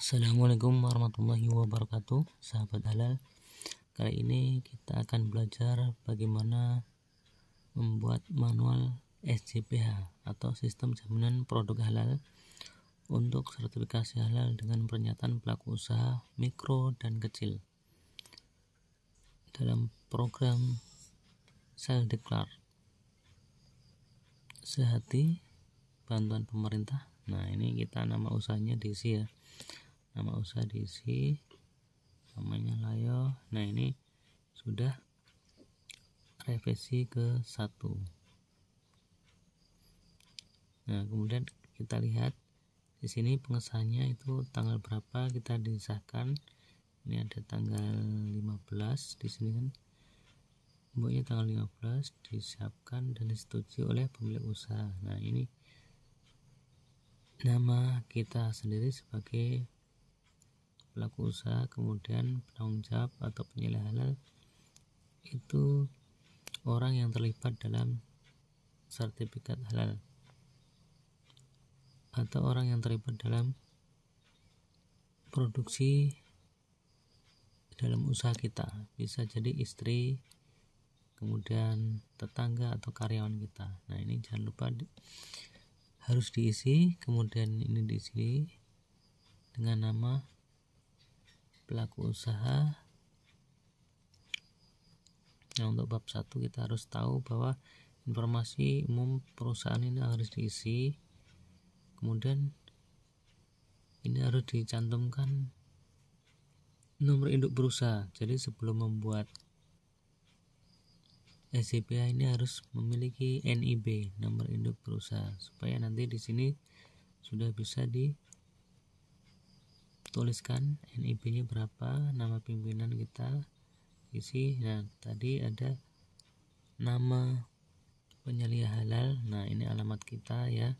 Assalamualaikum warahmatullahi wabarakatuh, sahabat halal. Kali ini kita akan belajar bagaimana membuat manual SJPH atau Sistem Jaminan Produk Halal untuk sertifikasi halal dengan pernyataan pelaku usaha mikro dan kecil dalam program Seldeklar Sehati bantuan pemerintah. Nah, ini kita nama usahanya diisi ya. Nama usaha diisi, namanya Layo. Nah, ini sudah revisi ke 1. Nah, kemudian kita lihat di sini pengesahannya itu tanggal berapa kita disahkan. Ini ada tanggal 15 di sini kan. Pokoknya tanggal 15 disiapkan dan disetujui oleh pemilik usaha. Nah, ini nama kita sendiri sebagai pelaku usaha, kemudian penanggung jawab atau penyelia halal itu orang yang terlibat dalam sertifikat halal atau orang yang terlibat dalam produksi dalam usaha kita. Bisa jadi istri, kemudian tetangga atau karyawan kita. Nah, ini jangan lupa harus diisi. Kemudian ini diisi dengan nama pelaku usaha. Nah, untuk bab 1 kita harus tahu bahwa informasi umum perusahaan ini harus diisi. Kemudian ini harus dicantumkan nomor induk berusaha. Jadi sebelum membuat SJPH ini harus memiliki NIB, nomor induk berusaha, supaya nanti di sini sudah bisa dituliskan NIB-nya berapa, nama pimpinan kita isi. Nah, tadi ada nama penyelia halal. Nah, ini alamat kita ya,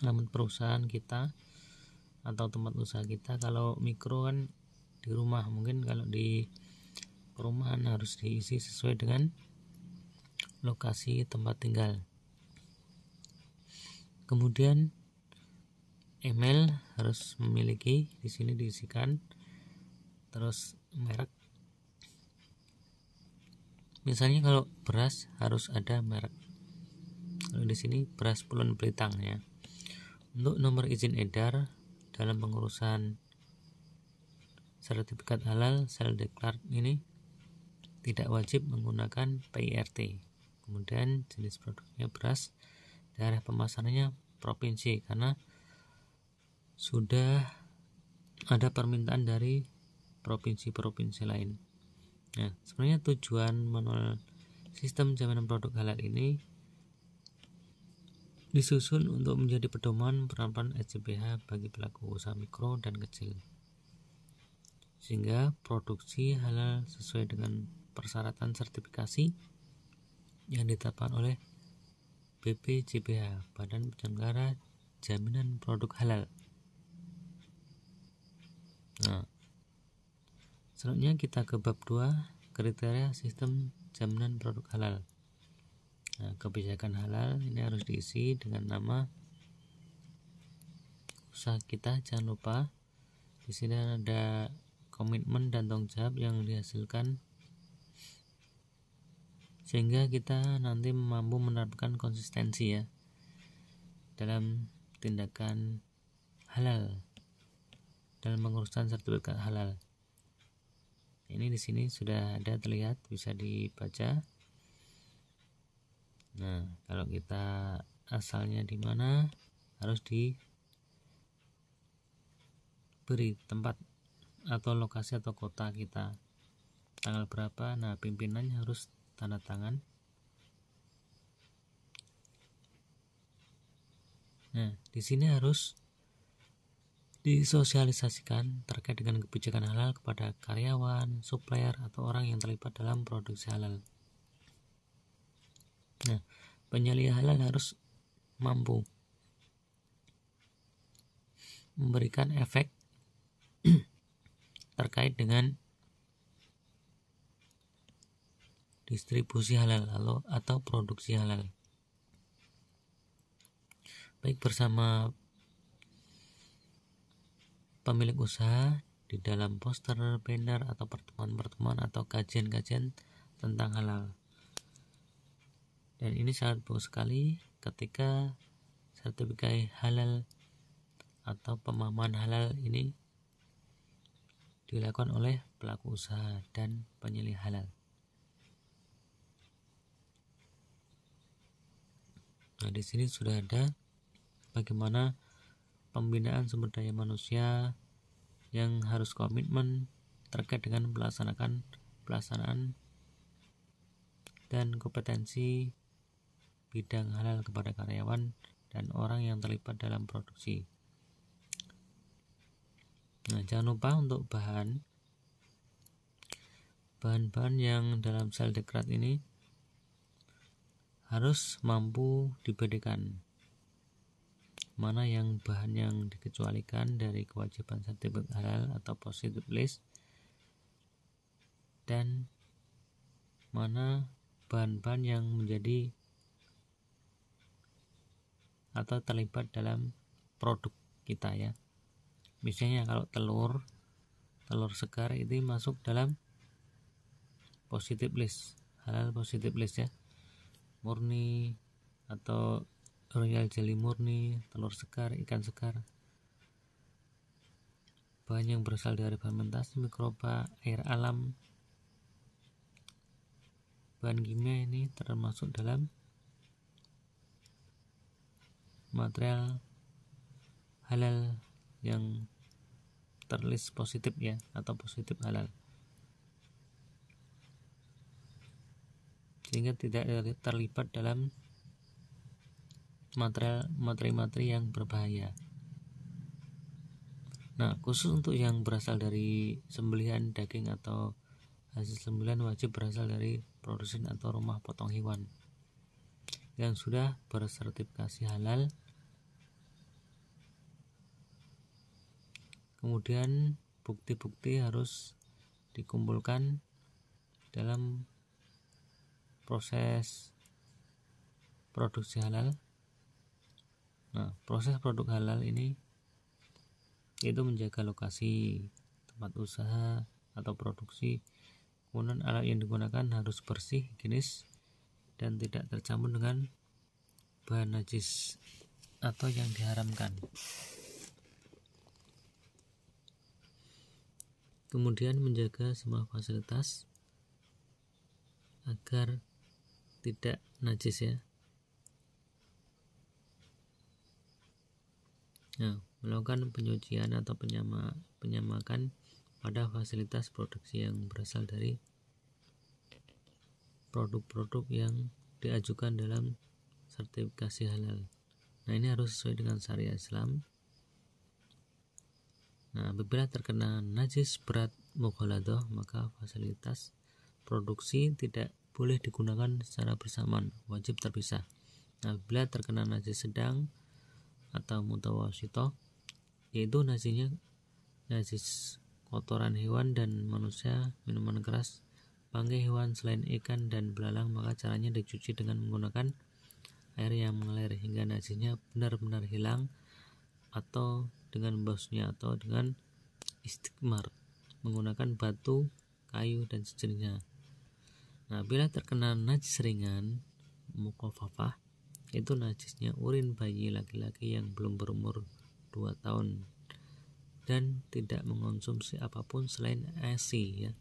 alamat perusahaan kita atau tempat usaha kita. Kalau mikro kan di rumah, mungkin kalau di perumahan harus diisi sesuai dengan lokasi tempat tinggal. Kemudian email harus memiliki, di sini diisikan. Terus merek, misalnya kalau beras harus ada merek. Kalau di sini beras Pulen Pelitang ya. Untuk nomor izin edar dalam pengurusan sertifikat halal Seldeklar ini tidak wajib menggunakan PIRT. Kemudian jenis produknya beras, daerah pemasarannya provinsi, karena sudah ada permintaan dari provinsi-provinsi lain. Nah, sebenarnya tujuan manual sistem jaminan produk halal ini disusun untuk menjadi pedoman penerapan SJPH bagi pelaku usaha mikro dan kecil, sehingga produksi halal sesuai dengan persyaratan sertifikasi yang ditetapkan oleh BPJPH, Badan Penyelenggara Jaminan Produk Halal. Nah, selanjutnya kita ke bab 2, kriteria sistem jaminan produk halal. Nah, kebijakan halal ini harus diisi dengan nama usaha kita. Jangan lupa di sini ada komitmen dan tanggung jawab yang dihasilkan, sehingga kita nanti mampu menerapkan konsistensi ya dalam tindakan halal dalam pengurusan sertifikat halal. Ini di sini sudah ada terlihat, bisa dibaca. Nah, kalau kita asalnya di mana harus diberi tempat atau lokasi atau kota kita, tanggal berapa. Nah, pimpinannya harus tanda tangan. Nah, di sini harus disosialisasikan terkait dengan kebijakan halal kepada karyawan, supplier, atau orang yang terlibat dalam produksi halal. Nah, penyelia halal harus mampu memberikan efek terkait dengan distribusi halal atau produksi halal, baik bersama pemilik usaha di dalam poster, banner, atau pertemuan-pertemuan atau kajian-kajian tentang halal. Dan ini sangat bagus sekali ketika sertifikat halal atau pemahaman halal ini dilakukan oleh pelaku usaha dan penyelih halal. Nah, di sini sudah ada bagaimana pembinaan sumber daya manusia yang harus komitmen terkait dengan pelaksanaan dan kompetensi bidang halal kepada karyawan dan orang yang terlibat dalam produksi. Nah, jangan lupa untuk bahan-bahan yang dalam sel dekret ini harus mampu dibedakan mana yang bahan yang dikecualikan dari kewajiban sertifikat halal atau positive list, dan mana bahan-bahan yang menjadi atau terlibat dalam produk kita ya. Misalnya kalau telur segar itu masuk dalam positive list, halal positive list ya, murni atau royal jelly murni, telur segar, ikan segar. Bahan yang berasal dari fermentasi mikroba, air alam, bahan kimia ini termasuk dalam material halal yang terlist positif ya, atau positif halal, sehingga tidak terlibat dalam materi-materi yang berbahaya. Nah, khusus untuk yang berasal dari sembelihan daging atau hasil sembelihan wajib berasal dari produsen atau rumah potong hewan yang sudah bersertifikasi halal. Kemudian bukti-bukti harus dikumpulkan dalam proses produksi halal. Nah, proses produk halal ini yaitu menjaga lokasi tempat usaha atau produksi. Kemudian alat yang digunakan harus bersih, higienis, dan tidak tercampur dengan bahan najis atau yang diharamkan. Kemudian menjaga semua fasilitas agar tidak najis ya. Nah, melakukan penyucian atau penyamakan pada fasilitas produksi yang berasal dari produk-produk yang diajukan dalam sertifikasi halal. Nah, ini harus sesuai dengan syariat Islam. Nah, apabila terkena najis berat mughaladah, maka fasilitas produksi tidak boleh digunakan secara bersamaan, wajib terpisah. Nah, apabila terkena najis sedang atau mutawasyithah, yaitu najis kotoran hewan dan manusia, minuman keras, bangkai hewan selain ikan dan belalang, maka caranya dicuci dengan menggunakan air yang mengalir hingga najisnya benar-benar hilang, atau dengan membasuhnya, atau dengan istikmar menggunakan batu, kayu, dan sejenisnya. Nah, bila terkena najis ringan mukhafafah, itu najisnya urin bayi laki-laki yang belum berumur 2 tahun dan tidak mengonsumsi apapun selain ASI ya,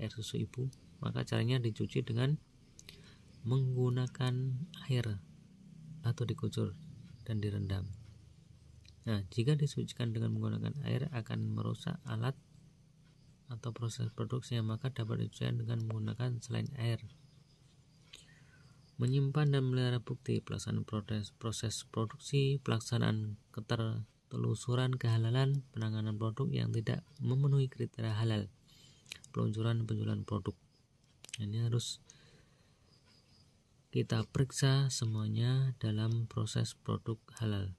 air susu ibu, maka caranya dicuci dengan menggunakan air atau dikucur dan direndam. Nah, jika disucikan dengan menggunakan air akan merusak alat atau proses produksinya, maka dapat dicuci dengan menggunakan selain air. Menyimpan dan memelihara bukti pelaksanaan proses produksi, pelaksanaan ketertelusuran kehalalan, penanganan produk yang tidak memenuhi kriteria halal, peluncuran penjualan produk. Ini harus kita periksa semuanya dalam proses produk halal.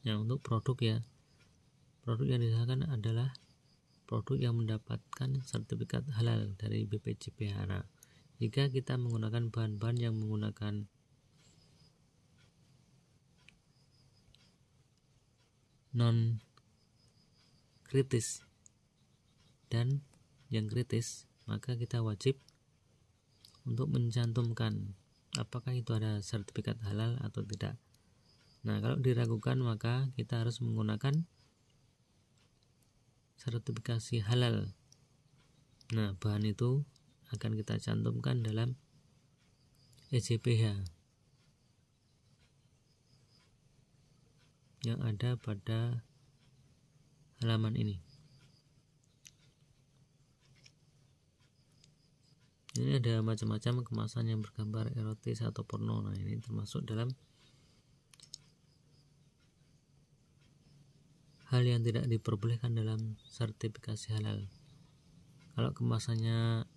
Nah, untuk produk ya, produk yang disahkan adalah produk yang mendapatkan sertifikat halal dari BPJPH. Nah, jika kita menggunakan bahan-bahan yang menggunakan non kritis dan yang kritis, maka kita wajib untuk mencantumkan apakah itu ada sertifikat halal atau tidak. Nah, kalau diragukan maka kita harus menggunakan sertifikasi halal. Nah, bahan itu akan kita cantumkan dalam SJPH yang ada pada halaman ini. Ini ada macam-macam kemasan yang bergambar erotis atau porno. Nah, ini termasuk dalam hal yang tidak diperbolehkan dalam sertifikasi halal. Kalau kemasannya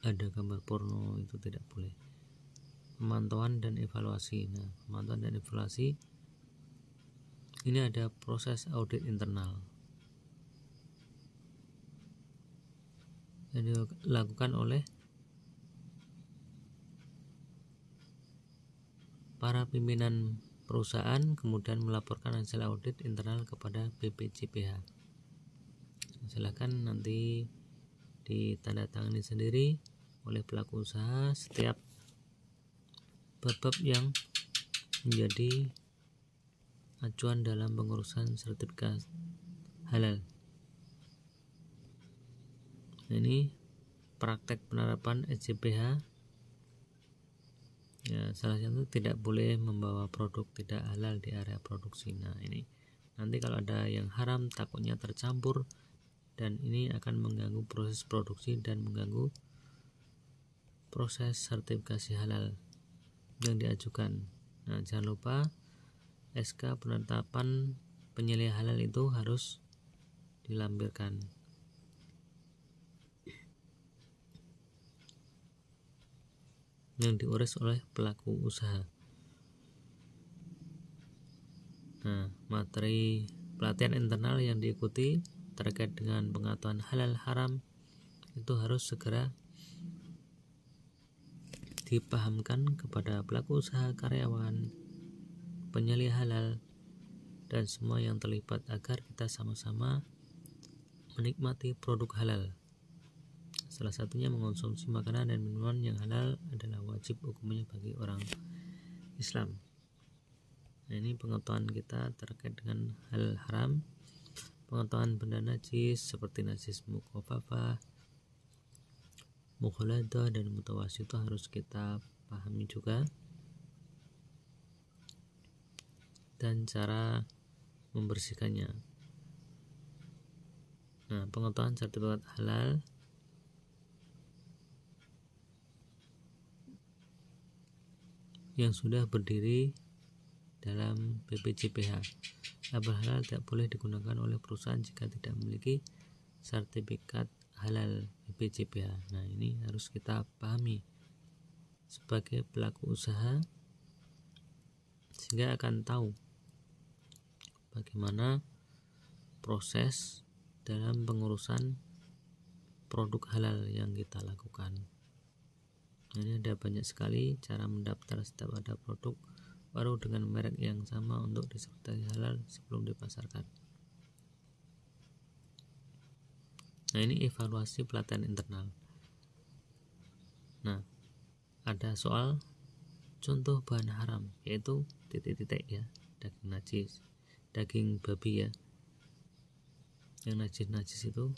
ada gambar porno itu tidak boleh. Pemantauan dan evaluasi. Nah, pemantauan dan evaluasi ini ada proses audit internal yang dilakukan oleh para pimpinan perusahaan, kemudian melaporkan hasil audit internal kepada BPJPH. Silakan nanti ditandatangani sendiri oleh pelaku usaha setiap bab-bab yang menjadi acuan dalam pengurusan sertifikat halal. Ini praktek penerapan SJPH. Ya, salah satu tidak boleh membawa produk tidak halal di area produksi. Nah, ini nanti kalau ada yang haram takutnya tercampur dan ini akan mengganggu proses produksi dan mengganggu proses sertifikasi halal yang diajukan. Nah, jangan lupa SK penetapan penyelesaian halal itu harus dilampirkan. Yang diurus oleh pelaku usaha. Nah, materi pelatihan internal yang diikuti terkait dengan pengetahuan halal haram itu harus segera dipahamkan kepada pelaku usaha, karyawan, penyelia halal, dan semua yang terlibat agar kita sama-sama menikmati produk halal. Salah satunya mengonsumsi makanan dan minuman yang halal adalah wajib hukumnya bagi orang Islam. Nah, ini pengetahuan kita terkait dengan hal haram, pengetahuan benda najis seperti najis mukhafafah, mukhaladah, dan mutawassithah harus kita pahami juga, dan cara membersihkannya. Nah, pengetahuan sertifikat halal yang sudah berdiri dalam BPJPH. Label halal tidak boleh digunakan oleh perusahaan jika tidak memiliki sertifikat halal BPJPH. Nah, ini harus kita pahami sebagai pelaku usaha sehingga akan tahu bagaimana proses dalam pengurusan produk halal yang kita lakukan. Ini ada banyak sekali cara mendaftar setiap ada produk baru dengan merek yang sama untuk disertifikasi halal sebelum dipasarkan. Nah, ini evaluasi pelatihan internal. Nah, ada soal contoh bahan haram, yaitu titik-titik ya, daging najis, daging babi ya. Yang najis-najis itu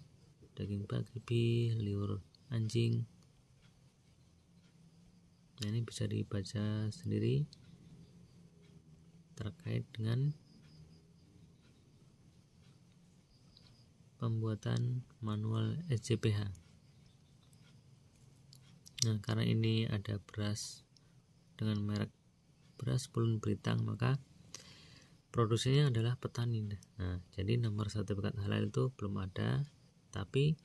daging babi, liur anjing. Nah, ini bisa dibaca sendiri terkait dengan pembuatan manual SJPH. Nah, karena ini ada beras dengan merek beras Pulen Britang, maka produsennya adalah petani. Nah, jadi nomor sertifikat halal itu belum ada, tapi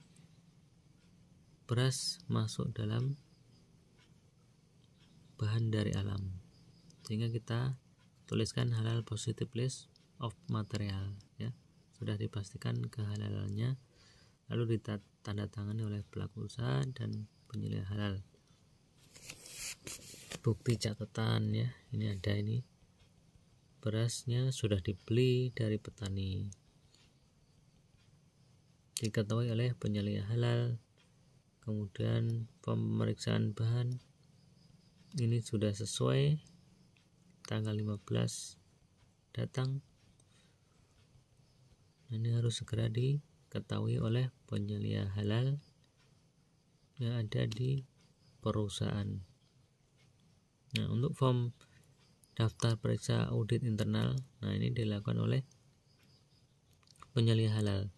beras masuk dalam bahan dari alam, sehingga kita tuliskan halal positive list of material ya, sudah dipastikan kehalalannya, lalu ditandatangani oleh pelaku usaha dan penyelia halal. Bukti catatan ya, ini ada, ini berasnya sudah dibeli dari petani. diketahui oleh penyelia halal. Kemudian pemeriksaan bahan ini sudah sesuai, tanggal 15 datang. Ini harus segera diketahui oleh penyelia halal yang ada di perusahaan. Nah, untuk form daftar periksa audit internal, nah ini dilakukan oleh penyelia halal.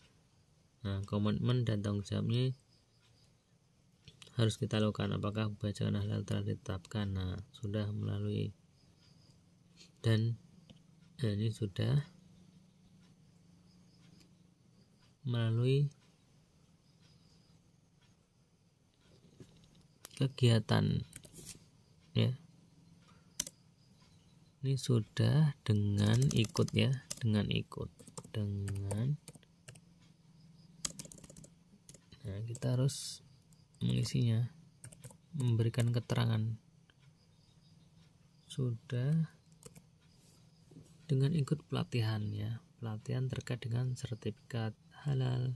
Nah, komitmen dan tanggung jawabnya harus kita lakukan. Apakah bacaan halal telah ditetapkan? Nah, sudah melalui, dan ini sudah melalui kegiatan ya. Ini sudah dengan ikut ya, dengan nah, kita harus mengisinya, memberikan keterangan sudah dengan ikut pelatihan ya, pelatihan terkait dengan sertifikat halal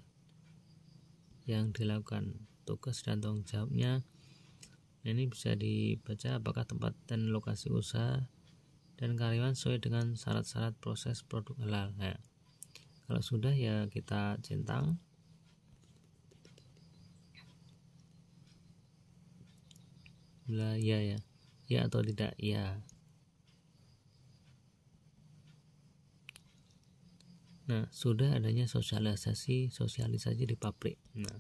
yang dilakukan, tugas dan tanggung jawabnya. Ini bisa dibaca apakah tempat dan lokasi usaha dan karyawan sesuai dengan syarat-syarat proses produk halal. Nah, kalau sudah ya kita centang bila ya atau tidak ya. Nah, sudah adanya sosialisasi di pabrik. Nah,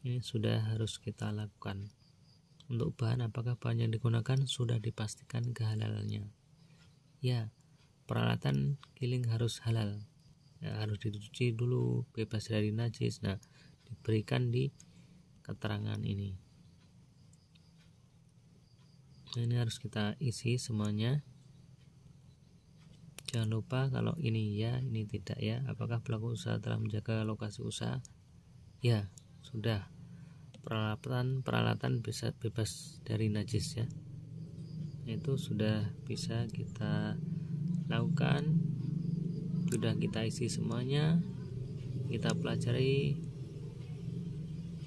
ini sudah harus kita lakukan. Untuk bahan, apakah bahan yang digunakan sudah dipastikan kehalalannya? Ya, peralatan giling harus halal. Ya, harus dicuci dulu, bebas dari najis. Nah, diberikan di keterangan ini. Nah, ini harus kita isi semuanya. Jangan lupa kalau ini ya, ini tidak ya. Apakah pelaku usaha telah menjaga lokasi usaha? Ya, sudah. Peralatan bisa bebas dari najis ya. Itu sudah bisa kita lakukan. Sudah kita isi semuanya, kita pelajari.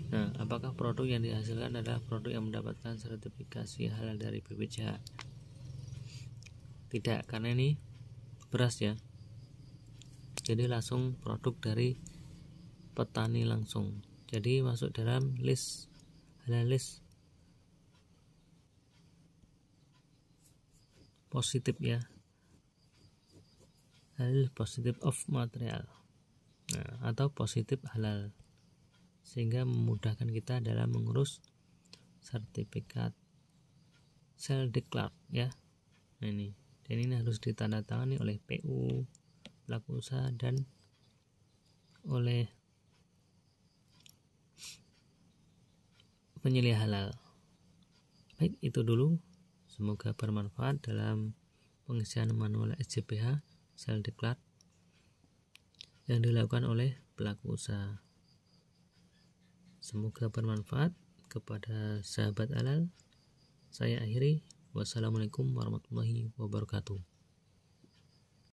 Nah, apakah produk yang dihasilkan adalah produk yang mendapatkan sertifikasi halal dari BPJH? Tidak, karena ini beras ya, jadi langsung produk dari petani langsung, jadi masuk dalam list halal, list positif ya, halal positif of material, nah, atau positif halal, sehingga memudahkan kita dalam mengurus sertifikat sel declare ya. Nah, ini dan ini harus ditandatangani oleh PU, pelaku usaha, dan oleh penyelia halal. Baik, itu dulu. Semoga bermanfaat dalam pengisian manual SJPH sel declare yang dilakukan oleh pelaku usaha. Semoga bermanfaat kepada sahabat halal. Saya akhiri. Wassalamualaikum warahmatullahi wabarakatuh.